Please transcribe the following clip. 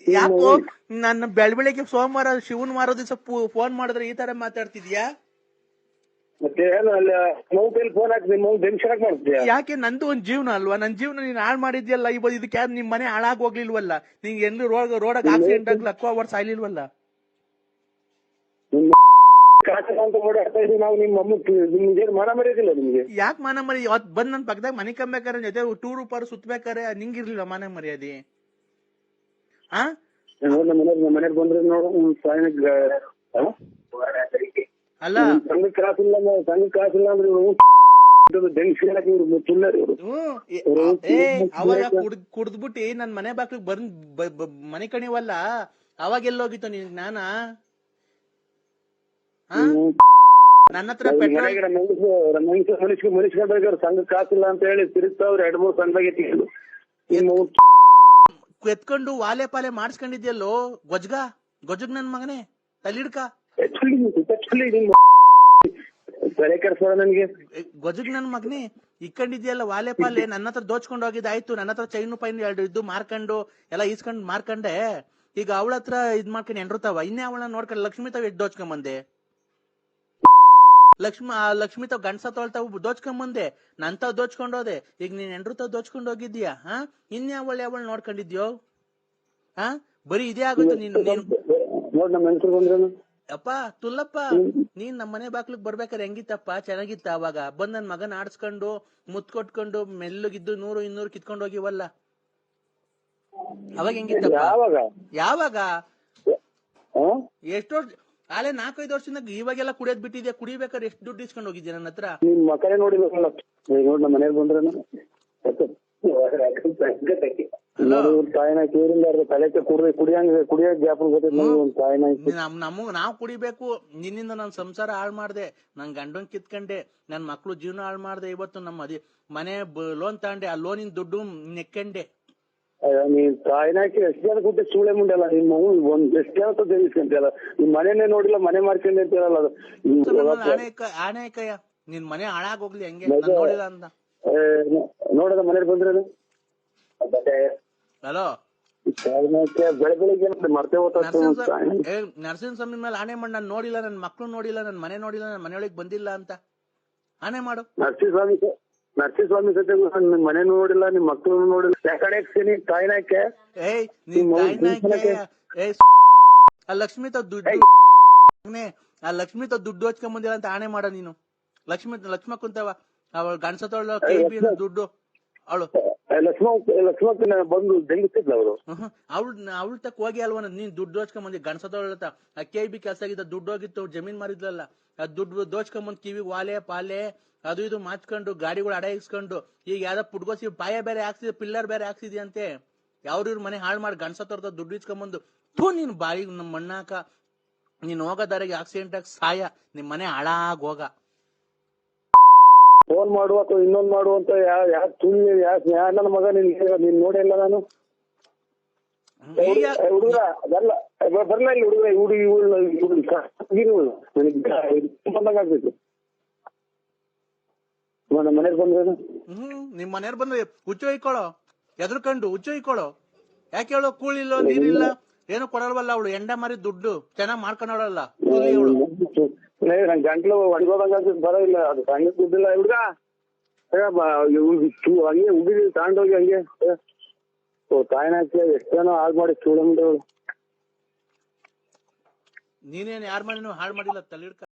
ಯಾಕೋ ನನ್ನ ಬೆಳಗ್ಗೆ ಸೋಮವಾರ ಶಿವನ್ ಮಾರೋ ದಿವಸ ಫೋನ್ ಮಾಡಿದ್ರೆ ಈ ತರ ಮಾತಾಡ್ತಿದ್ಯಾ? ಮತ್ತೆ ಏನು ಅಲ್ಲಿ ಮಗು ಕೈಲಿ ಫೋನ್ ಹಾಕಿ ನಿಮ್ಮ ಮಗು ಬೆಂಚ್ ಮಾಡ್ತೀಯಾ? ಯಾಕೆ ನಂದು ಒಂದ್ ಜೀವನ ಅಲ್ವಾ? ನನ್ ಜೀವನ ನೀನ್ ಹಾಳು ಮಾಡಿದ್ಯಲ್ಲ. ಇದಕ್ಕೆ ನಿಮ್ ಮನೆ ಹಾಳಾಗ್ ಹೋಗ್ಲಿಲ್ವಲ್ಲ? ನಿಂಗೆ ಎಲ್ಲೂ ರೋಡಾಗ ಆಕ್ಸಿಡೆಂಟ್ ಆಗ್ಲಿ ಅಕ್ಕೋ ಅವರ್ ಸಾಯ್ಲಿಲ್ವಲ್ಲ? ಕಾಸಲ್ಲ ಅಂತ ಓಡಾಡ್ತಾ ಇದೀವಿ ನಾವು. ನಿಮ್ಮ ಅಮ್ಮ ನಿಮ್ಗೆ ಮಾನ ಮರ್ಯಾದಿಲ್ಲ ನಿಮ್ಗೆ? ಯಾಕೆ ಮಾನ ಮರ್ಯಾದೆ? ಅವತ್ ಬಂದ್ ನನ್ ಪಕ್ಕದಾಗ ಮನೆ ಕಮ್ಬೇಕಾರೆ ಜೊತೆ ಟೂರ್ ಉಪಾರು ಸುತ್ತಬೇಕಾರೆ ನಿಂಗಿರ್ಲಿಲ್ಲ ಮಾನ ಮರ್ಯಾದೆ? ಆ ನಮ್ಮ ಮನೆಗೆ ಬಂದ್ರೆ ನೋಡು ಅಲ್ಲ ಸಂಘ ಕಾಸಿಲ್ಲ ಅಂದ್ರೆ ಬೆಂಗ್ಸಿರಕ್ಕೆ ಇವ್ರು ಚಿಲ್ಲರ್ ಇವರು. ಅವಾಗ ಕುಡ್ದ್ಬಿಟ್ಟಿ ನನ್ ಮನೆ ಬಾಕ್ಲಿಗೆ ಬಂದ್ ಮನೆ ಕಣಿವಲ್ಲ, ಅವಾಗ ಎಲ್ಲೋಗಿತ್ತು ನಿನ್ ಜ್ಞಾನ? ನನ್ನ ಹತ್ರ ಮನುಷ್ಯರು ಸಂಘ ಕಾಸಿಲ್ಲ ಅಂತ ಹೇಳಿ ತಿರುಗ್ತಾವ್ರು 2-3 ಸಂಘದಾಗ ಎತ್ತಿಕೊಂಡು ಎತ್ಕೊಂಡು ವಾಲೆ ಪಾಲೆ ಮಾಡಿಸ್ಕೊಂಡಿದ್ಯಲ್ಲೋ ಗೊಜ್ಗ ನನ್ ಮಗನೇ ತಲಿಡ್ಕ ನನಗೆ ಗೊಜಗ್ ನನ್ ಮಗನೇ ಇಕ್ಕೊಂಡಿದ್ಯಲ್ಲ ವಾಲೆ ಪಾಲೆ. ನನ್ನ ಹತ್ರ ದೋಚ್ಕೊಂಡು ಹೋಗಿದ್ದಾಯ್ತು. ನನ್ನ ಹತ್ರ ಚೈನು ಪೈನ್ 2 ಇದ್ದು ಮಾರ್ಕೊಂಡು ಎಲ್ಲ ಈಸ್ಕೊಂಡ್ ಮಾರ್ಕಂಡೆ. ಈಗ ಅವಳ ಹತ್ರ ಇದ್ ಮಾಡ್ಕೊಂಡು ಎಂಡ್ರತಾವ. ಇನ್ನೇ ಅವಳನ್ನ ನೋಡ್ಕೊಂಡು ಲಕ್ಷ್ಮಿ ತಾವ್ ಎಷ್ಟ್ ದೋಚ್ಕೊಂಬಂದೆ? ಲಕ್ಷ್ಮಿ ತಾವ್ ಗಂಡಸ ತೊಳ್ತಾವ್ ದೋಚ್ಕೊಂಬಂದೆ. ನನ್ ತಾವ್ ದೋಚ್ಕೊಂಡೋದೆ. ಈಗ ನೀನ್ ಎಂಡ್ರು ತಾವ್ ದೋಚ್ಕೊಂಡು ಹೋಗಿದ್ಯಾ? ಇನ್ನೇ ಅವಳ ನೋಡ್ಕೊಂಡಿದ್ಯೋ? ಬರೀ ಇದೇ ಆಗುತ್ತೆ ನೀನು. ನೋಡ್ ನಮ್ಮ ಹೆಂಗಸರು ಬಂದ್ರೇನು ಅಪ್ಪ ತುಲ್ಲಪ್ಪ, ನೀನ್ ನಮ್ಮ ಮನೆ ಬಾಕ್ಲಿಗ್ ಬರ್ಬೇಕಾರೆ ಹೆಂಗಿತ್ತಪ್ಪ? ಚೆನ್ನಾಗಿತ್ತ? ಅವಾಗ ಬಂದ್ ನನ್ ಮಗನ್ ಆಡ್ಸ್ಕೊಂಡು ಮುತ್ ಕೊಟ್ಕೊಂಡು ಮೆಲ್ಲಗಿದ್ದು 100-200 ಕಿತ್ಕೊಂಡು ಹೋಗಿವಲ್ಲ, ಅವಾಗ ಹೆಂಗಿತ್ತಪ್ಪ? ಯಾವಾಗ ಎಷ್ಟೋ ಆಲೆ 4-5 ವರ್ಷದಿಂದ ಇವಾಗೆಲ್ಲ ಕುಡಿಯೋದ್ ಬಿಟ್ಟಿದ್ಯಾ. ಕುಡಿಬೇಕಾದ್ರೆ ಎಷ್ಟು ದುಡ್ಡು ಇಸ್ಕೊಂಡು ಹೋಗಿದ್ಯಾ ನನ್ನ ಹತ್ರ? ನಿಮ್ ಮಕ್ಕಳೇ ನೋಡಿಲ್ಲ. ನೋಡ್ ನಮ್ಮ ಮನೆಗೆ ಬಂದ್ರೇನು ತಾಯಿನ ಕೇರಿಂದ ತಲೆಕ್ಕೆ ಕುಡಿಯೋ ಗ್ಯಾಪ್ ನಾವ್ ಕುಡಿಬೇಕು. ನಿನ್ನಿಂದ ನನ್ ಸಂಸಾರ ಹಾಳು ಮಾಡ್ದೆ, ನನ್ ಗಂಡನ್ ಕಿತ್ಕೊಂಡೆ, ನನ್ ಮಕ್ಳು ಜೀವನ ಹಾಳು ಮಾಡ್ದೆ. ಇವತ್ತು ನಮ್ಮ ಮನೆ ಲೋನ್ ತಗೊಂಡೆ, ಆ ಲೋನಿನ ದುಡ್ಡು ನೆಕ್ಕಂಡೆ. ನೀನ್ ತಾಯಿನಾಕಿ ಎಷ್ಟು ಜನ ಕೊಟ್ಟೆ ಸೂಳೆ ಮುಂಡೆಲ್ಲ. ನಿಮ್ಮ ಒಂದ್ ಎಷ್ಟು ಜನ ತಿಳಿಸ್ಕೊಂತಿಯಲ್ಲ. ನಿಮ್ ಮನೆನೇ ನೋಡಿಲ್ಲ, ಮನೆ ಮಾಡ್ಕೊಂಡೆ ಅಂತ ಹೇಳಲ್ಲ. ಆಣೆಕಯ್ಯ ನಿನ್ ಮನೆ ಹಾಳಾಗ್ ಹೋಗ್ಲಿ ಹಂಗೆ ನೋಡಿಲ್ಲ ಅಂತ ನೋಡದ ಮನೇಲಿ ಬಂದ್ರೇನು. ಹಲೋ ಬೆಳಗ್ಗೆ ಮರ್ತೇ ನರಸಿಂಹಸ್ವಾಮಿ ಮೇಲೆ ಆಣೆ ಮಾಡಿ ನಾನು ನೋಡಿಲ್ಲ, ನನ್ ಮಕ್ಳು ನೋಡಿಲ್ಲ, ನನ್ ಮನೆ ನೋಡಿಲ್ಲ, ನನ್ ಮನೆಯೊಳಗೆ ಬಂದಿಲ್ಲ ಅಂತ ಆಣೆ ಮಾಡು. ನರಸಿಂಹಸ್ವಾಮಿ ಸತ್ಯ ಮನೆ ನೋಡಿಲ್ಲ, ನಿಮ್ ಮಕ್ಳು ನೋಡಿಲ್ಲ. ಯಾಕಡೆ ತಾಯಿನಾಕೆ ಆ ಲಕ್ಷ್ಮಿ ತಾವ್ ದುಡ್ಡು ಹಚ್ಕೊಂಬಂದಿಲ್ಲ ಅಂತ ಆಣೆ ಮಾಡ ನೀನು. ಲಕ್ಷ್ಮಕ್ಕಂತವ ಅವಳ ಗಂಡಸತೊಳ ಕೈ ಬೀರ ದುಡ್ಡು ಅವಳು ಲಕ್ಷ್ಮಕ್ಕ ಬಂದು ದಂಗಿಸ್ತಿದ್ಲ ಅವರು. ಅವಳ ತಕ್ಕ ಹೋಗಿ ಅಲ್ವ ನೀನ್ ದುಡ್ಡು ದೋಚ್ಕೊಂಬಂದಿ. ಗಂಡಸತೊಳತ ಆ KB ಕೆಲಸ ಆಗಿದ್ದ ದುಡ್ಡು ಹೋಗಿತ್ತು, ಜಮೀನ್ ಮಾರಿದ್ಲಲ್ಲ, ಆ ದುಡ್ಡು ದೋಚ್ಕೊಂಬಂದ್ ಕಿವಿಗ್ ವಾಲೆ ಪಾಲೆ ಅದು ಇದು ಮಾಚ್ಕೊಂಡು ಗಾಡಿಗಳು ಅಡ ಇಸ್ಕೊಂಡು ಈಗ ಯಾವ್ದ ಪುಡ್ಗೋಸಿ ಪಾಯ ಬೇರೆ ಹಾಕ್ಸಿದ, ಪಿಲ್ಲರ್ ಬೇರೆ ಹಾಕ್ಸಿದ್ಯಂತೆ. ಇವ್ರ ಮನೆ ಹಾಳು ಮಾಡಿ ಗಂಡಸತೊರ್ದ ದುಡ್ಡು ಇಸ್ಕೊಂಬಂದು ನೀನ್ ಬಾಯಿ ನಮ್ ಮಣ್ಣಾಕ. ನೀನ್ ಹೋಗೋದಾರಿಗೆ ಆಕ್ಸಿಡೆಂಟ್ ಆಗಿ ಸಾಯ, ನಿಮ್ ಮನೆ ಹಾಳಾಗ್ ಹೋಗ. ಫೋನ್ ಮಾಡುವ ಅಥವಾ ಇನ್ನೊಂದ್ ಮಾಡುವಂತ ಯಾವ ನನ್ನ ಮಗ ನೀನ್ ನೋಡಿಲ್ಲ ನಾನು. ಹುಡುಗ ಅದಲ್ಲ ಬರ್ಲ ಇಲ್ಲಿ ಹುಡುಗ ಬಂದಾಗ ಆಗ್ಬೇಕು. ನಮ್ಮ ಮನೇಲಿ ಬಂದ್ರೇನು? ನಿಮ್ ಮನೆಯವ್ರು ಬಂದ್ರೆ ಹುಚ್ಚು ಹೊಯ್ಕೊಳ್ಳೋ, ಎದ್ರಕಂಡು ಹುಚ್ಚು ಹೊಯ್ಕೊಳ್ಳೋ. ಯಾಕೆ ಹೇಳೋ? ಕೂಳಿಲ್ಲ, ನೀರಿಲ್ಲ, ಏನು ಕೊಡಲ್ವಲ್ಲ ಅವಳು. ಎಂಡ ಮಾರಿ ದುಡ್ಡು ಚೆನ್ನಾಗ್ ಮಾಡ್ಕೊಂಡವಳಲ್ಲ ಅವಳು. ನನ್ ಗಂಟ್ಲು ಒಣಗೋದಂಗ ಬರೋ ಇಲ್ಲ. ಅದು ಸಣ್ಣ ದುಡ್ಡಿಲ್ಲ ಹುಡುಗ. ಹಂಗೆ ಹುಡುಗಿ ತಗೊಂಡೋಗಿ ಹಂಗೆ ತಾಯಿನಾಕಿ ಎಷ್ಟು ಜನ ಹಾಳು ಮಾಡಿ ಚೂಳ ಮುಂದೆ. ನೀನೇನ್ ಯಾರ ಮನೇನು ಹಾಳು ಮಾಡಿಲ್ಲ ತಲೆ